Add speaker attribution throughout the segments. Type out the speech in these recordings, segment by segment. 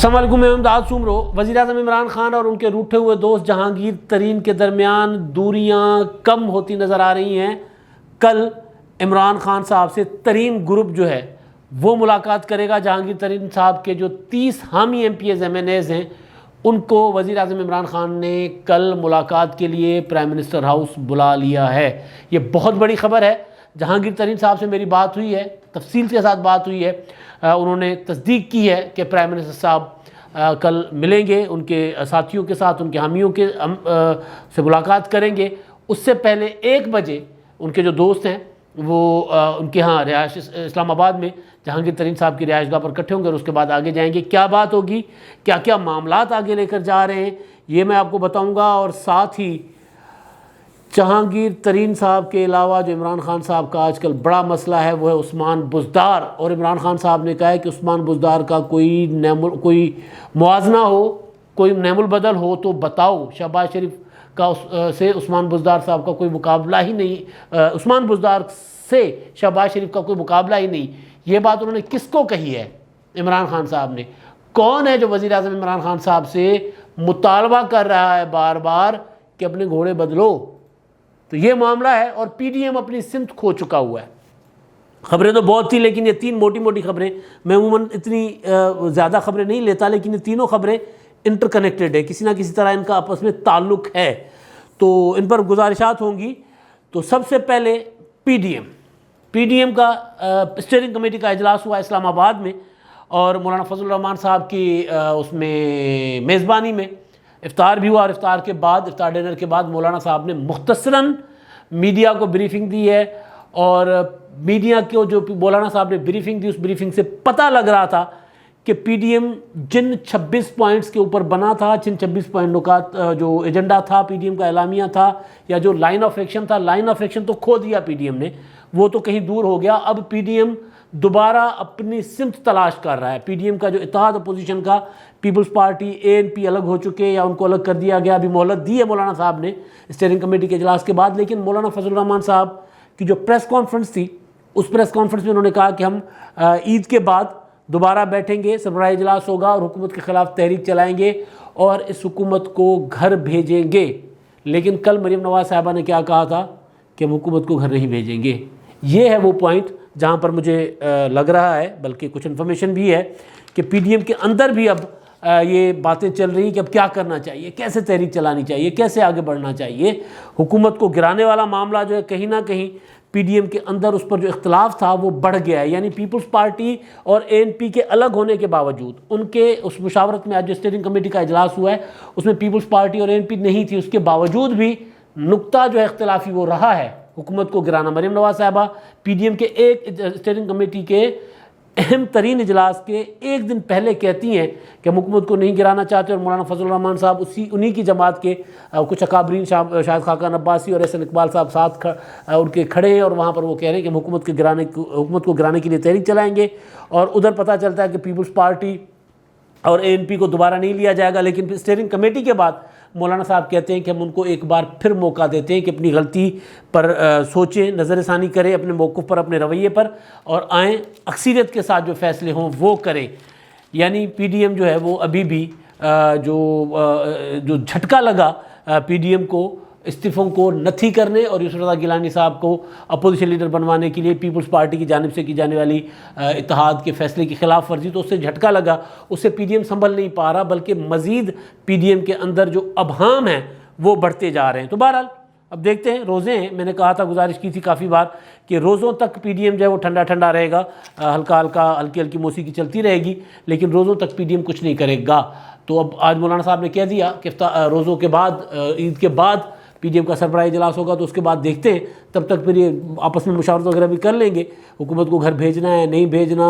Speaker 1: السلام علیکم، میں امداد سومرو۔ وزیر اعظم عمران خان اور ان کے روٹھے ہوئے دوست جہانگیر ترین کے درمیان دوریاں کم ہوتی نظر آ رہی ہیں۔ کل عمران خان صاحب سے ترین گروپ جو ہے وہ ملاقات کرے گا۔ جہانگیر ترین صاحب کے جو 30 حامی M P As M N As ہیں ان کو وزیر اعظم عمران خان نے کل ملاقات کے لیے پرائم منسٹر ہاؤس بلا لیا ہے۔ یہ بہت بڑی خبر ہے۔ جہانگیر ترین صاحب سے میری بات ہوئی ہے، تفصیل کے ساتھ بات ہوئی ہے۔ انہوں نے تصدیق کی ہے کہ پرائم منسٹر صاحب کل ملیں گے، ان کے ساتھیوں کے ساتھ، ان کے حامیوں کے سے ملاقات کریں گے۔ اس سے پہلے 1 بجے ان کے جو دوست ہیں وہ ان کے ہاں رہائش اسلام آباد میں جہانگیر ترین صاحب کی رہائش گاہ پر اکٹھے ہوں گے اور اس کے بعد آگے جائیں گے۔ کیا بات ہوگی، کیا کیا معاملات آگے لے کر جا رہے ہیں، یہ میں آپ کو بتاؤں گا۔ اور ساتھ ہی جہانگیر ترین صاحب کے علاوہ جو عمران خان صاحب کا آج کل بڑا مسئلہ ہے وہ ہے عثمان بزدار، اور عمران خان صاحب نے کہا ہے کہ عثمان بزدار کا کوئی موازنہ ہو، کوئی نعم البدل ہو تو بتاؤ۔ شہباز شریف کا سے عثمان بزدار صاحب کا کوئی مقابلہ ہی نہیں، عثمان بزدار سے شہباز شریف کا کوئی مقابلہ ہی نہیں۔ یہ بات انہوں نے کس کو کہی ہے؟ عمران خان صاحب نے۔ کون ہے جو وزیر اعظم عمران خان صاحب سے مطالبہ کر رہا ہے بار بار کہ اپنے گھوڑے بدلو؟ تو یہ معاملہ ہے، اور پی ڈی ایم اپنی سمت کھو چکا ہوا ہے۔ خبریں تو بہت تھی لیکن یہ 3 موٹی موٹی خبریں، میں عموماً اتنی زیادہ خبریں نہیں لیتا، لیکن یہ تینوں خبریں انٹر کنیکٹڈ ہے، کسی نہ کسی طرح ان کا آپس میں تعلق ہے، تو ان پر گزارشات ہوں گی۔ تو سب سے پہلے پی ڈی ایم کا اسٹیئرنگ کمیٹی کا اجلاس ہوا اسلام آباد میں، اور مولانا فضل الرحمان صاحب کی اس میں میزبانی میں افطار بھی ہوا، اور افطار کے بعد، افطار ڈنر کے بعد مولانا صاحب نے مختصراً میڈیا کو بریفنگ دی ہے۔ اور میڈیا کو جو مولانا صاحب نے بریفنگ دی، اس بریفنگ سے پتہ لگ رہا تھا کہ پی ڈی ایم جن 26 پوائنٹس کے اوپر بنا تھا، جن 26 پوائنٹ نکات جو ایجنڈا تھا، پی ڈی ایم کا اعلامیہ تھا، یا جو لائن آف ایکشن تھا، لائن آف ایکشن تو کھو دیا پی ڈی ایم نے، وہ تو کہیں دور ہو گیا۔ اب پی ڈی ایم دوبارہ اپنی سمت تلاش کر رہا ہے۔ پی ڈی ایم کا جو اتحاد اپوزیشن کا، پیپلز پارٹی، اے این پی الگ ہو چکے یا ان کو الگ کر دیا گیا۔ ابھی مہلت دی ہے مولانا صاحب نے اسٹیئرنگ کمیٹی کے اجلاس کے بعد، لیکن مولانا فضل الرحمان صاحب کی جو پریس کانفرنس تھی، اس پریس کانفرنس میں انہوں نے کہا کہ ہم عید کے بعد دوبارہ بیٹھیں گے، سربراہی اجلاس ہوگا اور حکومت کے خلاف تحریک چلائیں گے اور اس حکومت کو گھر بھیجیں گے۔ لیکن کل مریم نواز صاحبہ نے کیا کہا تھا کہ ہم حکومت کو گھر نہیں بھیجیں گے۔ یہ ہے وہ پوائنٹ جہاں پر مجھے لگ رہا ہے، بلکہ کچھ انفارمیشن بھی ہے کہ پی ڈی ایم کے اندر بھی اب یہ باتیں چل رہی ہیں کہ اب کیا کرنا چاہیے، کیسے تحریک چلانی چاہیے، کیسے آگے بڑھنا چاہیے۔ حکومت کو گرانے والا معاملہ جو ہے کہیں نہ کہیں پی ڈی ایم کے اندر اس پر جو اختلاف تھا وہ بڑھ گیا ہے، یعنی پیپلز پارٹی اور اے این پی کے الگ ہونے کے باوجود، ان کے اس مشاورت میں آج جو اسٹیئرنگ کمیٹی کا اجلاس ہوا ہے اس میں پیپلز پارٹی اور اے این پی نہیں تھی، اس کے باوجود بھی نقطہ جو ہے اختلافی وہ رہا ہے حکومت کو گرانا۔ مریم نواز صاحبہ پی ڈی ایم کے ایک اسٹیئرنگ کمیٹی کے اہم ترین اجلاس کے 1 دن پہلے کہتی ہیں کہ ہم حکومت کو نہیں گرانا چاہتے، اور مولانا فضل الرحمان صاحب انہی کی جماعت کے کچھ اکابرین، شاہد خاقان عباسی اور احسن اقبال صاحب ساتھ ان کے کھڑے ہیں، اور وہاں پر وہ کہہ رہے ہیں کہ ہم حکومت کو گرانے کے لیے تحریک چلائیں گے۔ اور ادھر پتہ چلتا ہے کہ پیپلز پارٹی اور اے این پی کو دوبارہ نہیں لیا جائے گا، لیکن اسٹیئرنگ کمیٹی کے بعد مولانا صاحب کہتے ہیں کہ ہم ان کو ایک بار پھر موقع دیتے ہیں کہ اپنی غلطی پر سوچیں، نظر ثانی کریں، اپنے موقف پر، اپنے رویے پر، اور آئیں اکثریت کے ساتھ جو فیصلے ہوں وہ کریں۔ یعنی پی ڈی ایم جو ہے وہ ابھی بھی جو جھٹکا لگا پی ڈی ایم کو استعفوں کو نتھی کرنے اور یوسف رضا گیلانی صاحب کو اپوزیشن لیڈر بنوانے کے لیے پیپلز پارٹی کی جانب سے کی جانے والی اتحاد کے فیصلے کی خلاف ورزی، تو اس سے جھٹکا لگا، اس سے پی ڈی ایم سنبھل نہیں پا رہا، بلکہ مزید پی ڈی ایم کے اندر جو ابہام ہیں وہ بڑھتے جا رہے ہیں۔ تو بہرحال اب دیکھتے ہیں، روزے ہیں، میں نے کہا تھا، گزارش کی تھی کافی بار کہ روزوں تک پی ڈی ایم جو ہے وہ ٹھنڈا ٹھنڈا رہے گا، ہلکی موسیقی چلتی رہے گی، لیکن روزوں تک پی ڈی ایم کچھ نہیں کرے گا۔ تو اب آج مولانا صاحب نے کہہ دیا کہ روزوں کے بعد، عید کے بعد پی ڈی ایم کا سربراہی اجلاس ہوگا، تو اس کے بعد دیکھتے ہیں، تب تک پھر یہ آپس میں مشاورت وغیرہ بھی کر لیں گے، حکومت کو گھر بھیجنا ہے نہیں بھیجنا،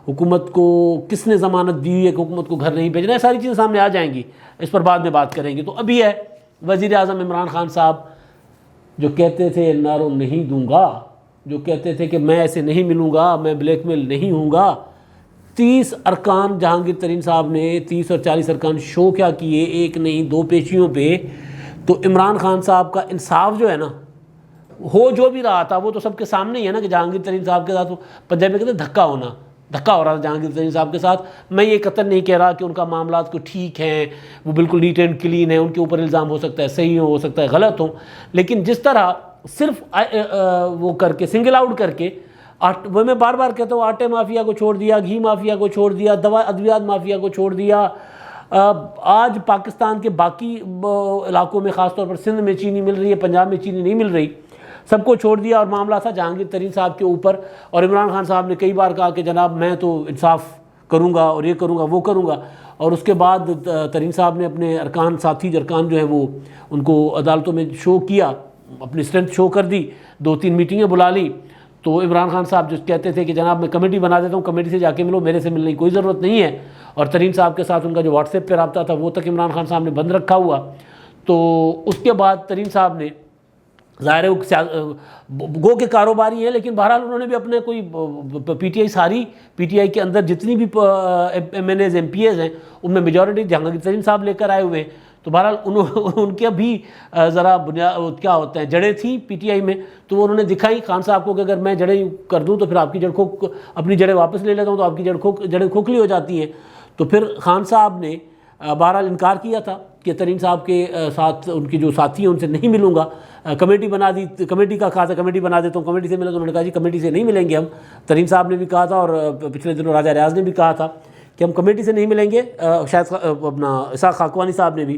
Speaker 1: حکومت کو کس نے ضمانت دی ہوئی ہے کہ حکومت کو گھر نہیں بھیجنا ہے، ساری چیزیں سامنے آ جائیں گی، اس پر بعد میں بات کریں گے۔ تو ابھی ہے وزیر اعظم عمران خان صاحب جو کہتے تھے نارو نہیں دوں گا، جو کہتے تھے کہ میں ایسے نہیں ملوں گا، میں بلیک میل نہیں ہوں گا، 30 ارکان جہانگیر ترین صاحب نے 30 اور 40 ارکان شو کیا کیے، ایک نہیں 2 پیشیوں پہ۔ تو عمران خان صاحب کا انصاف جو ہے نا، ہو جو بھی رہا تھا وہ تو سب کے سامنے ہی ہے نا، کہ جہانگیر ترین صاحب کے ساتھ پنجابی میں کہتے ہیں دھکا ہونا، دھکا ہو رہا تھا جہانگیر ترین صاحب کے ساتھ. میں یہ قطعاً نہیں کہہ رہا کہ ان کا معاملات کو ٹھیک ہیں, وہ بالکل نیٹ اینڈ کلین ہے, ان کے اوپر الزام ہو سکتا ہے صحیح ہو سکتا ہے غلط ہوں, لیکن جس طرح صرف وہ کر کے سنگل آؤٹ کر کے, وہ میں بار بار کہتا ہوں, آٹے مافیا کو چھوڑ دیا, گھی مافیا کو چھوڑ دیا, ادویات مافیا کو چھوڑ دیا, آج پاکستان کے باقی علاقوں میں خاص طور پر سندھ میں چینی مل رہی ہے, پنجاب میں چینی نہیں مل رہی, سب کو چھوڑ دیا, اور معاملہ تھا جہانگیر ترین صاحب کے اوپر. اور عمران خان صاحب نے کئی بار کہا کہ جناب میں تو انصاف کروں گا اور یہ کروں گا وہ کروں گا, اور اس کے بعد ترین صاحب نے اپنے ساتھی ارکان جو ہیں وہ ان کو عدالتوں میں شو کیا, اپنی اسٹرینتھ شو کر دی, 2-3 میٹنگیں بلا لی. تو عمران خان صاحب جو کہتے تھے کہ جناب میں کمیٹی بنا دیتا ہوں, کمیٹی سے جا کے ملو, میرے سے ملنے کی کوئی ضرورت نہیں ہے. اور ترین صاحب کے ساتھ ان کا جو واٹس ایپ پہ رابطہ تھا وہ تک عمران خان صاحب نے بند رکھا ہوا. تو اس کے بعد ترین صاحب نے ظاہر گو کے کاروباری ہیں, لیکن بہرحال انہوں نے بھی اپنے کوئی پی ٹی آئی ساری پی ٹی آئی کے اندر جتنی بھی M N As M P As ہیں ان میں میجورٹی جہانگیر ترین صاحب لے کر آئے ہوئے ہیں. تو بہرحال ان کے بھی ذرا بنیاد کیا ہوتا ہے جڑیں تھیں پی ٹی آئی میں, تو وہ انہوں نے دکھائی خان صاحب کو کہ اگر میں جڑیں کر دوں تو پھر آپ کی اپنی جڑیں واپس لے لیتا ہوں تو آپ کی جڑیں کھوکھلی ہو جاتی ہیں. تو پھر خان صاحب نے بہرحال انکار کیا تھا کہ ترین صاحب کے ساتھ ان کے جو ساتھی ہیں ان سے نہیں ملوں گا. کمیٹی بنا دی, کمیٹی کا کہا تھا کمیٹی بنا دیتا ہوں, کمیٹی سے ملا تو انہوں نے کہا جی کمیٹی سے نہیں ملیں گے ہم. ترین صاحب نے بھی کہا تھا, اور پچھلے دنوں راجہ ریاض نے بھی کہا تھا کہ ہم کمیٹی سے نہیں ملیں گے, شاید اپنا اسحاق خاکوانی صاحب نے بھی,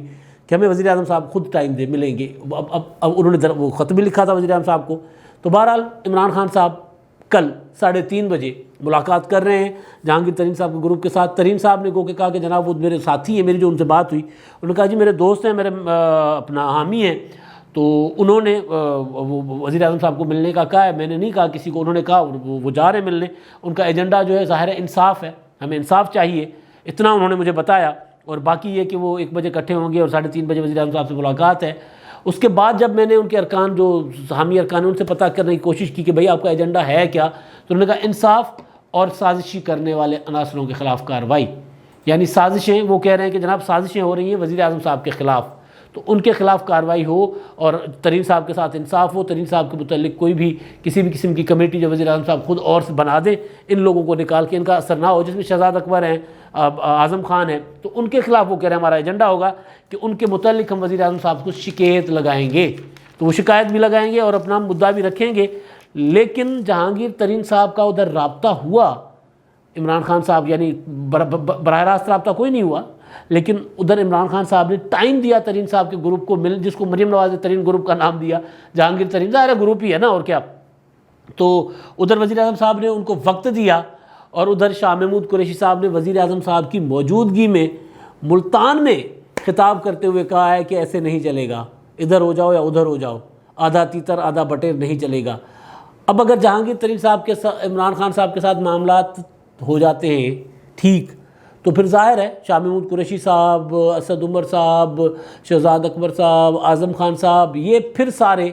Speaker 1: کہ ہمیں وزیر اعظم صاحب خود ٹائم دے ملیں گے. اب انہوں نے وہ خط بھی لکھا تھا وزیر اعظم صاحب کو. تو بہرحال عمران خان صاحب کل 3:30 بجے ملاقات کر رہے ہیں جہانگیر ترین صاحب کے گروپ کے ساتھ. ترین صاحب نے کہا کہ جناب وہ میرے ساتھی ہیں, میری جو ان سے بات ہوئی, انہوں نے کہا جی میرے دوست ہیں, میرے اپنا حامی ہیں, تو انہوں نے وزیر اعظم صاحب کو ملنے کا کہا ہے, میں نے نہیں کہا کسی کو. انہوں نے کہا وہ جا رہے ہیں ملنے, ان کا ایجنڈا جو ہے ظاہر ہے انصاف ہے, ہمیں انصاف چاہیے, اتنا انہوں نے مجھے بتایا. اور باقی یہ کہ وہ 1 بجے اکٹھے ہوں گے اور 3:30 بجے وزیر اعظم صاحب سے ملاقات ہے. اس کے بعد جب میں نے ان کے ارکان جو حامی ارکان ہیں ان سے پتہ کرنے کی کوشش کی کہ بھئی آپ کا ایجنڈا ہے کیا, تو انہوں نے کہا انصاف اور سازشی کرنے والے عناصروں کے خلاف کارروائی. یعنی سازشیں, وہ کہہ رہے ہیں کہ جناب سازشیں ہو رہی ہیں وزیر اعظم صاحب کے خلاف, تو ان کے خلاف کارروائی ہو اور ترین صاحب کے ساتھ انصاف ہو. ترین صاحب کے متعلق کوئی بھی کسی بھی قسم کی کمیٹی جو وزیر اعظم صاحب خود اور سے بنا دیں, ان لوگوں کو نکال کے ان کا اثر نہ ہو, جس میں شہزاد اکبر ہیں, اعظم خان ہیں, تو ان کے خلاف وہ کہہ رہے ہیں ہمارا ایجنڈا ہوگا کہ ان کے متعلق ہم وزیر اعظم صاحب کو شکایت لگائیں گے. تو وہ شکایت بھی لگائیں گے اور اپنا مدعا بھی رکھیں گے. لیکن جہانگیر ترین صاحب کا ادھر رابطہ ہوا عمران خان صاحب, یعنی براہ راست رابطہ کوئی نہیں ہوا, لیکن ادھر عمران خان صاحب نے ٹائم دیا ترین صاحب کے گروپ کو جس کو مریم نواز نے ترین گروپ کا نام دیا, جہانگیر ترین ظاہر گروپ ہی ہے نا اور کیا. تو ادھر وزیر اعظم صاحب نے ان کو وقت دیا, اور ادھر شاہ محمود قریشی صاحب نے وزیر اعظم صاحب کی موجودگی میں ملتان میں خطاب کرتے ہوئے کہا ہے کہ ایسے نہیں چلے گا, ادھر ہو جاؤ یا ادھر ہو جاؤ, آدھا تیتر آدھا بٹیر نہیں چلے گا. اب اگر جہانگیر ترین صاحب کے ساتھ عمران خان صاحب کے ساتھ معاملات ہو جاتے ہیں ٹھیک, تو پھر ظاہر ہے شاہ محمود قریشی صاحب, اسد عمر صاحب, شہزاد اکبر صاحب, اعظم خان صاحب, یہ پھر سارے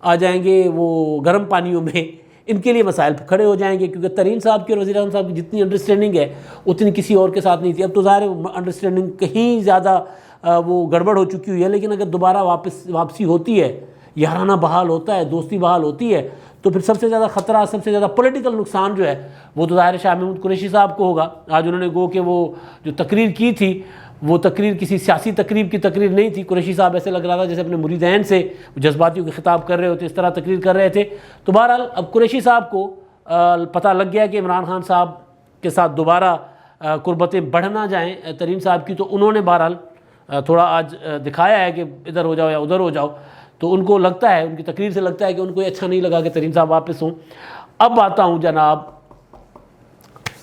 Speaker 1: آ جائیں گے وہ گرم پانیوں میں, ان کے لیے مسائل کھڑے ہو جائیں گے, کیونکہ ترین صاحب کی اور وزیر اعظم صاحب کی جتنی انڈرسٹینڈنگ ہے اتنی کسی اور کے ساتھ نہیں تھی. اب تو ظاہر انڈرسٹینڈنگ کہیں زیادہ وہ گڑبڑ ہو چکی ہوئی ہے, لیکن اگر دوبارہ واپسی ہوتی ہے, یارانہ بحال ہوتا ہے, دوستی بحال ہوتی ہے, تو پھر سب سے زیادہ خطرہ, سب سے زیادہ پولیٹیکل نقصان جو ہے وہ تو ظاہر شاہ محمود قریشی صاحب کو ہوگا. آج انہوں نے کہ وہ جو تقریر کی تھی وہ تقریر کسی سیاسی تقریب کی تقریر نہیں تھی. قریشی صاحب ایسے لگ رہا تھا جیسے اپنے مریدین سے جذباتیوں کے خطاب کر رہے ہوتے, اس طرح تقریر کر رہے تھے. تو بہرحال اب قریشی صاحب کو پتہ لگ گیا کہ عمران خان صاحب کے ساتھ دوبارہ قربتیں بڑھ نہ جائیں ترین صاحب کی, تو انہوں نے بہرحال تھوڑا آج دکھایا ہے کہ ادھر ہو جاؤ یا ادھر ہو جاؤ. تو ان کو لگتا ہے, ان کی تقریر سے لگتا ہے کہ ان کو اچھا نہیں لگا کہ ترین صاحب واپس ہوں. اب آتا ہوں جناب,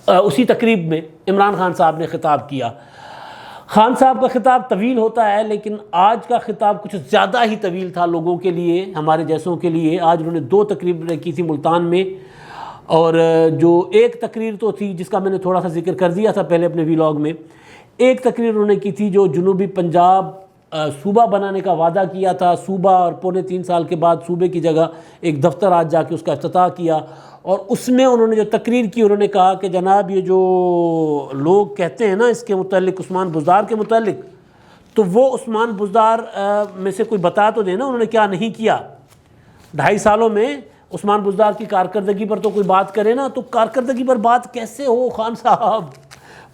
Speaker 1: اسی تقریب میں عمران خان صاحب نے خطاب کیا. خان صاحب کا خطاب طویل ہوتا ہے, لیکن آج کا خطاب کچھ زیادہ ہی طویل تھا لوگوں کے لیے, ہمارے جیسوں کے لیے. آج انہوں نے 2 تقریریں کی تھی ملتان میں, اور جو ایک تقریر تو تھی جس کا میں نے تھوڑا سا ذکر کر دیا تھا پہلے اپنے ویلاگ میں. ایک تقریر انہوں نے کی تھی جو جنوبی پنجاب صوبہ بنانے کا وعدہ کیا تھا, صوبہ, اور 3.25 سال کے بعد صوبے کی جگہ ایک دفتر آج جا کے اس کا افتتاح کیا. اور اس میں انہوں نے جو تقریر کی, انہوں نے کہا کہ جناب یہ جو لوگ کہتے ہیں نا اس کے متعلق, عثمان بزدار کے متعلق, تو وہ عثمان بزدار میں سے کوئی بتا تو دے نا انہوں نے کیا نہیں کیا. 2.5 سالوں میں عثمان بزدار کی کارکردگی پر تو کوئی بات کرے نا، تو کارکردگی پر بات کیسے ہو خان صاحب؟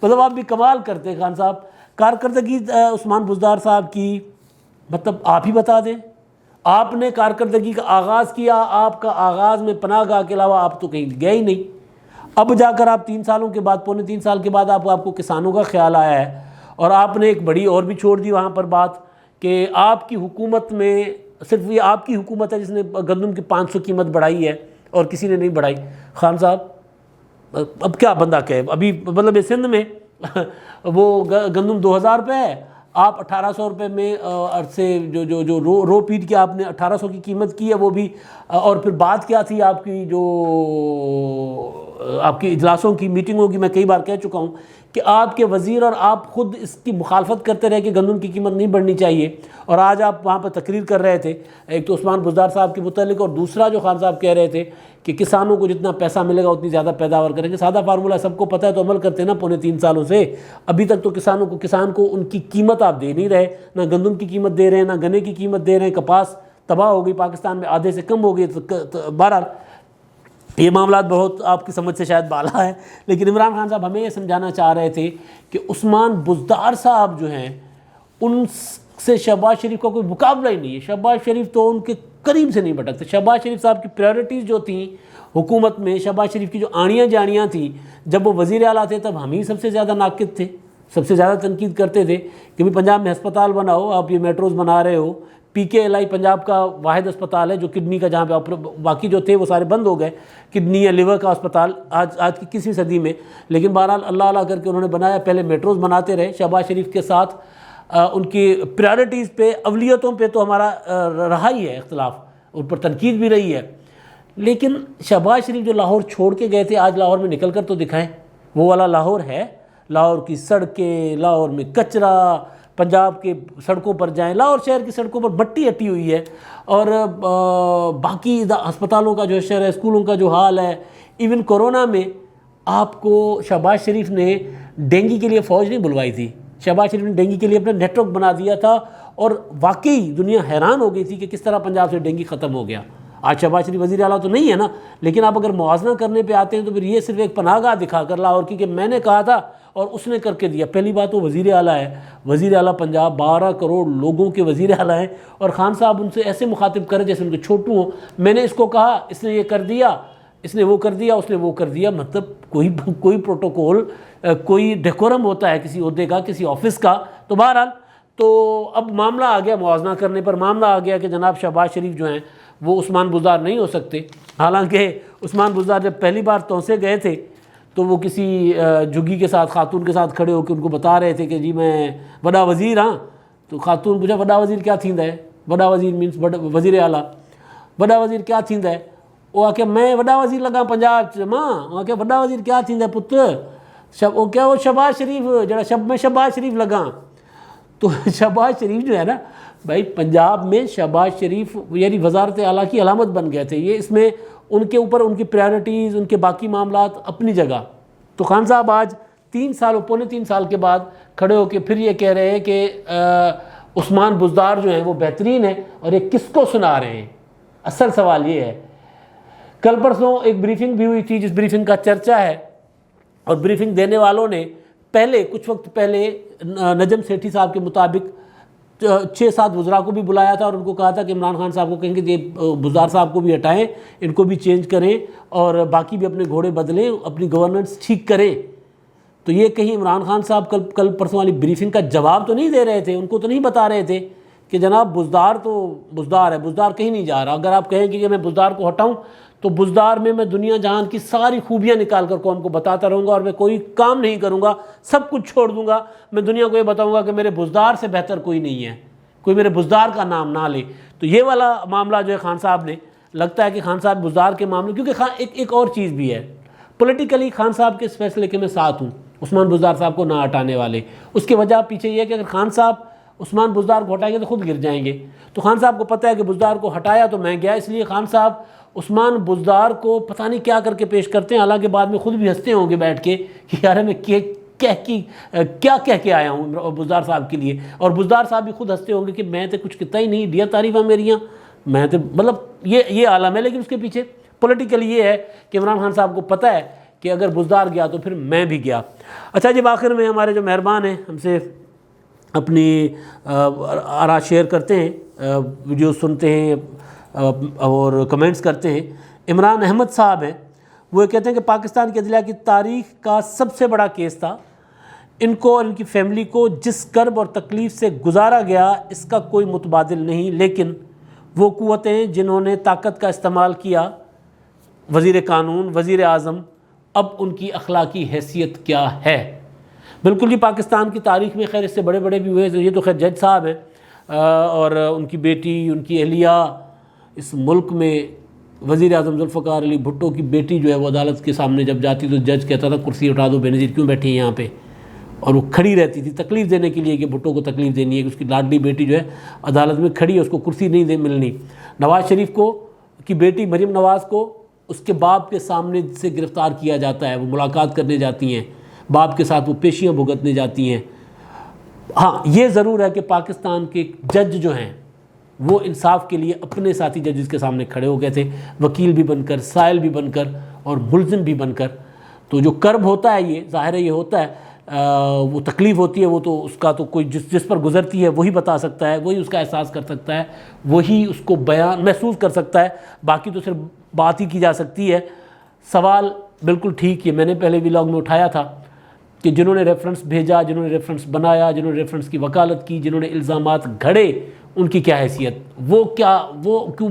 Speaker 1: مطلب آپ بھی کمال کرتے ہیں خان صاحب. کارکردگی عثمان بزدار صاحب کی مطلب آپ ہی بتا دیں. آپ نے کارکردگی کا آغاز کیا، آپ کا آغاز میں پناہ گاہ کے علاوہ آپ تو کہیں گئے ہی نہیں. اب جا کر آپ 3 سالوں کے بعد، پونے 3 سال کے بعد آپ کو کسانوں کا خیال آیا ہے، اور آپ نے ایک بڑی اور بھی چھوڑ دی وہاں پر بات کہ آپ کی حکومت میں صرف یہ آپ کی حکومت ہے جس نے گندم کی 500 قیمت بڑھائی ہے اور کسی نے نہیں بڑھائی. خان صاحب اب کیا بندہ کہے؟ ابھی مطلب سندھ میں وہ گندم 2000 روپے ہے، آپ 1800 روپے میں عرصے جو رو پیٹ کے آپ نے 1800 کی قیمت کی ہے وہ بھی. اور پھر بات کیا تھی آپ کی جو آپ کی اجلاسوں کی میٹنگوں کی، میں کئی بار کہہ چکا ہوں کہ آپ کے وزیر اور آپ خود اس کی مخالفت کرتے رہے کہ گندم کی قیمت نہیں بڑھنی چاہیے، اور آج آپ وہاں پر تقریر کر رہے تھے ایک تو عثمان بزدار صاحب کے متعلق، اور دوسرا جو خان صاحب کہہ رہے تھے کہ کسانوں کو جتنا پیسہ ملے گا اتنی زیادہ پیداوار کریں گے. سادہ فارمولہ سب کو پتہ ہے، تو عمل کرتے ہیں نا پونے 3 سالوں سے. ابھی تک تو کسان کو ان کی قیمت آپ دے نہیں رہے، نہ گندم کی قیمت دے رہے ہیں، نہ گنے کی قیمت دے رہے ہیں. کپاس تباہ ہو گئی پاکستان میں، آدھے سے کم ہو گئی. بہرحال یہ معاملات بہت آپ کی سمجھ سے شاید بالا ہے، لیکن عمران خان صاحب ہمیں یہ سمجھانا چاہ رہے تھے کہ عثمان بزدار صاحب جو ہیں ان سے شہباز شریف کا کوئی مقابلہ ہی نہیں ہے. شہباز شریف تو ان کے قریب سے نہیں بھٹکتے. شہباز شریف صاحب کی پریورٹیز جو تھیں حکومت میں، شہباز شریف کی جو آڑیاں جاڑیاں تھیں، جب وہ وزیر اعلیٰ تھے تب ہم ہی سب سے زیادہ ناقد تھے، سب سے زیادہ تنقید کرتے تھے کہ پنجاب میں ہسپتال بناؤ، آپ یہ میٹروز بنا رہے ہو. پی کے ایل آئی پنجاب کا واحد اسپتال ہے جو کڈنی کا، جہاں پہ باقی جو تھے وہ سارے بند ہو گئے، کڈنی یا لیور کا اسپتال آج کی 21ویں صدی میں. لیکن بہرحال اللہ کر کے انہوں نے بنایا. پہلے میٹروز بناتے رہے. شہباز شریف کے ساتھ ان کی پریارٹیز پہ، اولیتوں پہ تو ہمارا رہا ہی ہے اختلاف، ان پر تنقید بھی رہی ہے. لیکن شہباز شریف جو لاہور چھوڑ کے گئے تھے، آج لاہور میں نکل کر تو دکھائیں. وہ والا لاہور ہے؟ لاہور کی سڑکیں، لاہور میں کچرا، پنجاب کے سڑکوں پر جائیں، لاہور شہر کی سڑکوں پر مٹی ہٹی ہوئی ہے. اور باقی ہسپتالوں کا جو شہر ہے، اسکولوں کا جو حال ہے. ایون کورونا میں آپ کو شہباز شریف نے ڈینگی کے لیے فوج نہیں بلوائی تھی. شہباز شریف نے ڈینگی کے لیے اپنا نیٹ ورک بنا دیا تھا، اور واقعی دنیا حیران ہو گئی تھی کہ کس طرح پنجاب سے ڈینگی ختم ہو گیا. آج شہباز شریف وزیر اعلیٰ تو نہیں ہے نا، لیکن آپ اگر موازنہ کرنے پہ آتے ہیں تو پھر یہ صرف ایک پناہ گاہ دکھا کر لاہور کی کہ میں نے کہا تھا اور اس نے کر کے دیا. پہلی بات وہ وزیر اعلیٰ ہے، وزیر اعلیٰ پنجاب، 12 کروڑ لوگوں کے وزیر اعلیٰ ہیں، اور خان صاحب ان سے ایسے مخاطب کرے جیسے ان کے چھوٹو ہوں. میں نے اس کو کہا، اس نے یہ کر دیا، اس نے وہ کر دیا، اس نے وہ کر دیا. مطلب کوئی پروٹوکول، کوئی ڈیکورم ہوتا ہے کسی عہدے کا، کسی آفس کا. تو بہرحال تو اب معاملہ آ گیا موازنہ کرنے پر، معاملہ آ گیا کہ جناب شہباز شریف جو ہیں وہ عثمان بزدار نہیں ہو سکتے. حالانکہ عثمان بزدار جب پہلی بار توسے گئے تھے تو وہ کسی جھگی کے ساتھ، خاتون کے ساتھ کھڑے ہو کے ان کو بتا رہے تھے کہ جی میں بڑا وزیر ہاں. تو خاتون پوچھا بڑا وزیر کیا تھیندا ہے؟ بڑا وزیر مینس وزیر اعلیٰ. بڑا وزیر کیا تھیندا ہے؟ وہ آ کے میں بڑا وزیر لگا پنجاب ماں. وہ آ کے بڑا وزیر کیا تھیندا ہے پتر؟ وہ کیا وہ شہباز شریف جڑا میں شہباز شریف لگا. تو شہباز شریف جو ہے نا بھائی، پنجاب میں شہباز شریف یعنی وزارت اعلیٰ کی علامت بن گئے تھے. یہ اس میں ان کے اوپر ان کی پریارٹیز، ان کے باقی معاملات اپنی جگہ. تو خان صاحب آج 3 سال، پونے 3 سال کے بعد کھڑے ہو کے پھر یہ کہہ رہے ہیں کہ عثمان بزدار جو ہیں وہ بہترین ہیں، اور یہ کس کو سنا رہے ہیں؟ اصل سوال یہ ہے. کل پرسوں ایک بریفنگ بھی ہوئی تھی جس بریفنگ کا چرچا ہے، اور بریفنگ دینے والوں نے کچھ وقت پہلے نجم سیٹھی صاحب کے مطابق 6-7 وزراء کو بھی بلایا تھا اور ان کو کہا تھا کہ عمران خان صاحب کو کہیں کہ یہ بزدار صاحب کو بھی ہٹائیں، ان کو بھی چینج کریں، اور باقی بھی اپنے گھوڑے بدلیں، اپنی گورننس ٹھیک کریں. تو یہ کہیں عمران خان صاحب کل پرسوں والی بریفنگ کا جواب تو نہیں دے رہے تھے، ان کو تو نہیں بتا رہے تھے کہ جناب بزدار تو بزدار ہے، بزدار کہیں نہیں جا رہا. اگر آپ کہیں کہ میں بزدار کو ہٹاؤں تو بزدار میں دنیا جہان کی ساری خوبیاں نکال کر قوم کو بتاتا رہوں گا، اور میں کوئی کام نہیں کروں گا، سب کچھ چھوڑ دوں گا. میں دنیا کو یہ بتاؤں گا کہ میرے بزدار سے بہتر کوئی نہیں ہے، کوئی میرے بزدار کا نام نہ لے. تو یہ والا معاملہ جو ہے خان صاحب نے، لگتا ہے کہ خان صاحب بزدار کے معاملے، کیونکہ ایک اور چیز بھی ہے پولیٹیکلی خان صاحب کے اس فیصلے کے میں ساتھ ہوں، عثمان بزدار صاحب کو نہ ہٹانے والے. اس کی وجہ پیچھے یہ ہے کہ اگر خان صاحب عثمان بزدار کو ہٹائیں گے تو خود گر جائیں گے. تو خان صاحب کو پتہ ہے کہ بزدار کو ہٹایا تو میں گیا، اس لیے خان صاحب عثمان بزدار کو پتہ نہیں کیا کر کے پیش کرتے ہیں. حالانکہ بعد میں خود بھی ہنستے ہوں گے بیٹھ کے کہ یار میں کیا کہہ کے آیا ہوں بزدار صاحب کے لیے. اور بزدار صاحب بھی خود ہنستے ہوں گے کہ میں تو کچھ کتا ہی نہیں، ڈیا تعریفاں میریاں، میں تو مطلب یہ عالم ہے. لیکن اس کے پیچھے پولیٹیکل یہ ہے کہ عمران خان صاحب کو پتہ ہے کہ اگر بزدار گیا تو پھر میں بھی گیا۔ اچھا جب آخر میں ہمارے جو مہربان ہیں ہم سے اپنی آراء شیئر کرتے ہیں، ویڈیوز سنتے ہیں اور کمنٹس کرتے ہیں، عمران احمد صاحب ہیں، وہ کہتے ہیں کہ پاکستان کی عدلیہ کی تاریخ کا سب سے بڑا کیس تھا، ان کو اور ان کی فیملی کو جس کرب اور تکلیف سے گزارا گیا اس کا کوئی متبادل نہیں، لیکن وہ قوتیں جنہوں نے طاقت کا استعمال کیا، وزیر قانون، وزیر اعظم، اب ان کی اخلاقی حیثیت کیا ہے؟ بالکل جی، پاکستان کی تاریخ میں خیر اس سے بڑے بڑے بھی ہوئے، یہ تو خیر جج صاحب ہیں اور ان کی بیٹی، ان کی اہلیہ، اس ملک میں وزیر اعظم ذوالفقار علی بھٹو کی بیٹی جو ہے وہ عدالت کے سامنے جب جاتی تو جج کہتا تھا کرسی اٹھا دو، بے نظیر کیوں بیٹھی ہیں یہاں پہ، اور وہ کھڑی رہتی تھی تکلیف دینے کے لیے کہ بھٹو کو تکلیف دینی ہے کہ اس کی لاڈلی بیٹی جو ہے عدالت میں کھڑی ہے، اس کو کرسی نہیں ملنی۔ نواز شریف کو کی بیٹی مریم نواز کو اس کے باپ کے سامنے سے گرفتار کیا جاتا ہے، وہ ملاقات کرنے جاتی ہیں، باپ کے ساتھ وہ پیشیاں بھگتنے جاتی ہیں۔ ہاں یہ ضرور ہے کہ پاکستان کے جج جو ہیں وہ انصاف کے لیے اپنے ساتھی ججز کے سامنے کھڑے ہو گئے تھے، وکیل بھی بن کر، سائل بھی بن کر اور ملزم بھی بن کر۔ تو جو کرب ہوتا ہے یہ ظاہر ہے یہ ہوتا ہے، وہ تکلیف ہوتی ہے، وہ تو اس کا تو کوئی جس پر گزرتی ہے وہی بتا سکتا ہے، وہی اس کا احساس کر سکتا ہے، وہی اس کو بیان محسوس کر سکتا ہے، باقی تو صرف بات ہی کی جا سکتی ہے۔ سوال بالکل ٹھیک ہے، میں نے پہلے ولاگ میں اٹھایا تھا کہ جنہوں نے ریفرنس بھیجا، جنہوں نے ریفرنس بنایا، جنہوں نے ریفرنس کی وکالت کی، جنہوں نے الزامات گھڑے، ان کی کیا حیثیت؟ وہ کیوں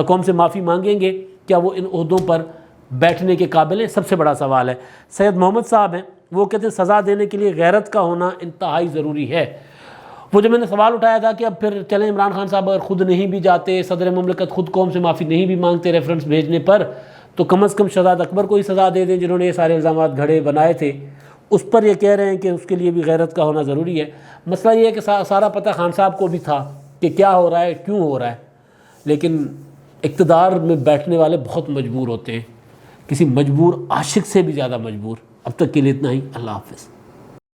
Speaker 1: قوم سے معافی مانگیں گے؟ کیا وہ ان عہدوں پر بیٹھنے کے قابل ہیں؟ سب سے بڑا سوال ہے۔ سید محمد صاحب ہیں، وہ کہتے ہیں سزا دینے کے لیے غیرت کا ہونا انتہائی ضروری ہے۔ وہ جو میں نے سوال اٹھایا تھا کہ اب پھر چلیں عمران خان صاحب اگر خود نہیں بھی جاتے، صدر مملکت خود قوم سے معافی نہیں بھی مانگتے ریفرنس بھیجنے پر، تو کم از کم شہزاد اکبر کو ہی سزا دے دیں جنہوں نے یہ سارے الزامات گھڑے بنائے تھے۔ اس پر یہ کہہ رہے ہیں کہ اس کے لیے بھی غیرت کا ہونا ضروری ہے۔ مسئلہ یہ ہے کہ سارا پتہ خان صاحب کو بھی تھا کہ کیا ہو رہا ہے، کیوں ہو رہا ہے، لیکن اقتدار میں بیٹھنے والے بہت مجبور ہوتے ہیں، کسی مجبور عاشق سے بھی زیادہ مجبور۔ اب تک کے لیے اتنا ہی، اللہ حافظ۔